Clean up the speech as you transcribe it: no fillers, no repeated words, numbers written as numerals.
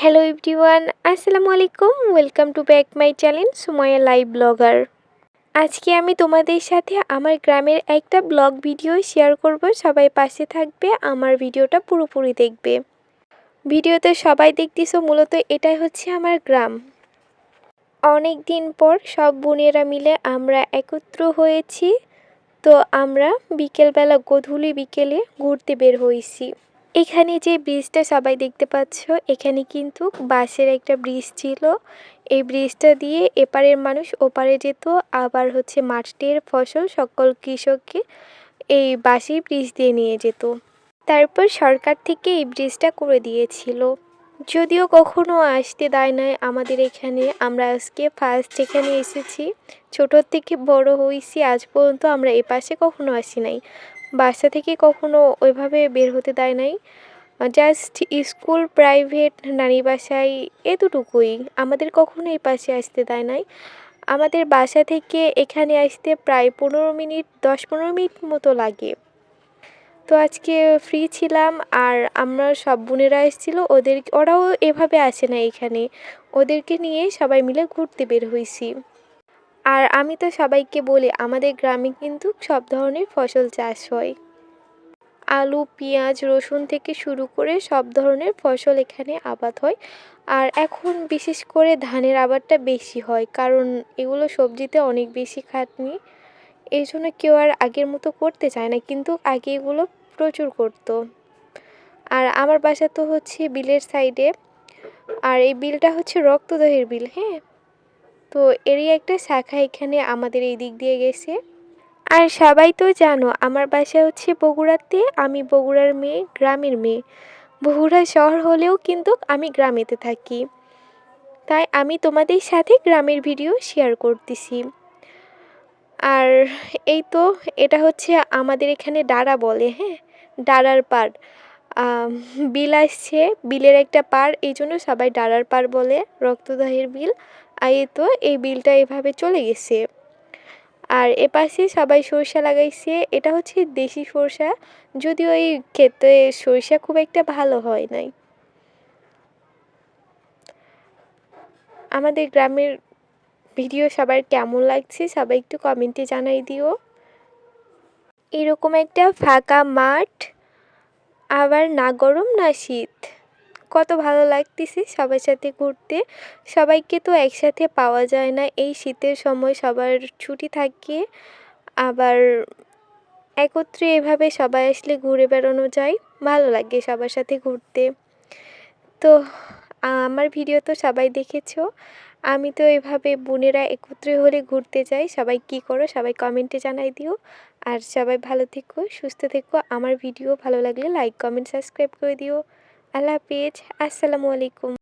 Hello everyone, আসসালামু আলাইকুম। Welcome to back my channel Sumaiya live blogger. আজকে আমি তোমাদের সাথে আমার গ্রামের একটা ব্লগ ভিডিও শেয়ার করব। সবাই পাশে থাকবে, আমার ভিডিওটা পুরোপুরি দেখবে। ভিডিওতে সবাই দেখতেছো, মূলত এটাই হচ্ছে আমার গ্রাম। অনেক দিন পর সব বোনেরা মিলে আমরা একত্র হয়েছি। তো আমরা বিকেলবেলা বিকেলে ঘুরতে বের হয়েছি। এখানে যে ব্রিজটা সবাই দেখতে পাচ্ছ, এখানে কিন্তু বাঁশের একটা ব্রিজ ছিল। এই ব্রিজটা দিয়ে এপারের মানুষ ওপারে যেত, আবার হচ্ছে মাঠের ফসল সকল কৃষককে এই বাঁশের ব্রিজ দিয়ে নিয়ে যেত। তারপর সরকার থেকে এই ব্রিজটা করে দিয়েছিল, যদিও কখনো আসতে দেয় নাই আমাদের এখানে। আমরা আজকে ফার্স্ট এখানে এসেছি, ছোটোর থেকে বড় হয়েছি, আজ পর্যন্ত আমরা এ পাশে কখনো আসি নাই। বাসা থেকে কখনো ওইভাবে বের হতে দেয় নাই। জাস্ট স্কুল, প্রাইভেট, নানি বাসায়, এতটুকুই। আমাদের কখনো এই পাশে আসতে দেয় নাই। আমাদের বাসা থেকে এখানে আসতে প্রায় 15 মিনিট, 10-15 মিনিট মতো লাগে। তো আজকে ফ্রি ছিলাম, আর আমরা সব বোনেরা এসেছিলো, ওরাও এভাবে আসে না এখানে। ওদেরকে নিয়ে সবাই মিলে ঘুরতে বের হয়েছি। আর আমি তো সবাইকে বলি, আমাদের গ্রামে কিন্তু সব ধরনের ফসল চাষ হয়। আলু, পেঁয়াজ, রসুন থেকে শুরু করে সব ধরনের ফসল এখানে আবাদ হয়। আর এখন বিশেষ করে ধানের আবাদটা বেশি হয়, কারণ এগুলো সবজিতে অনেক বেশি খাটনি। এই জন্য কেউ আর আগের মতো করতে চায় না, কিন্তু আগে এগুলো প্রচুর করতো। আর আমার বাসা তো হচ্ছে বিলের সাইডে, আর এই বিলটা হচ্ছে রক্তদহের বিল, হ্যাঁ। তো এরই একটা শাখা এখানে আমাদের এই দিক দিয়ে গেছে। আর সবাই তো জানো আমার বাসা হচ্ছে বগুড়াতে, আমি বগুড়ার মেয়ে, গ্রামের মেয়ে। বগুড়া শহর হলেও কিন্তু আমি গ্রামেতে থাকি, তাই আমি তোমাদের সাথে গ্রামের ভিডিও শেয়ার করতেছি। আর এই তো, এটা হচ্ছে আমাদের এখানে ডাড়া বলে, হ্যাঁ, ডাড়ার পাড়। বিল আসছে, বিলের একটা পাড়, এই জন্য সবাই ডাড়ার পাড় বলে, রক্তদহের বিল। আর এই তো, এই বিলটা এভাবে চলে গেছে। আর এপাশে সবাই সরষা লাগাইছে, এটা হচ্ছে দেশি সরষা, যদিও এই ক্ষেতে সরষা খুব একটা ভালো হয় নাই। আমাদের গ্রামের ভিডিও সবার কেমন লাগছে সবাই একটু কমেন্টে জানাই দিও। এরকম একটা ফাঁকা মাঠ, আবার না গরম না শীত, কত ভালো লাগতেছে সবার সাথে ঘুরতে। সবাইকে তো একসাথে পাওয়া যায় না, এই শীতের সময় সবার ছুটি থাকে, আবার একত্রে এভাবে সবাই আসলে ঘুরে বেড়ানো যায়, ভালো লাগে সবার সাথে ঘুরতে। তো আমার ভিডিও তো সবাই দেখেছো, আমি তো এভাবে বোনেরা একত্রে হলে ঘুরতে যাই। সবাই কি করো সবাই কমেন্টে জানাই দিও। আর সবাই ভালো থেকো, সুস্থ থেকো। আমার ভিডিও ভালো লাগলে লাইক, কমেন্ট, সাবস্ক্রাইব করে দিও। আল্লাহ হাফেজ, আসসালামু আলাইকুম।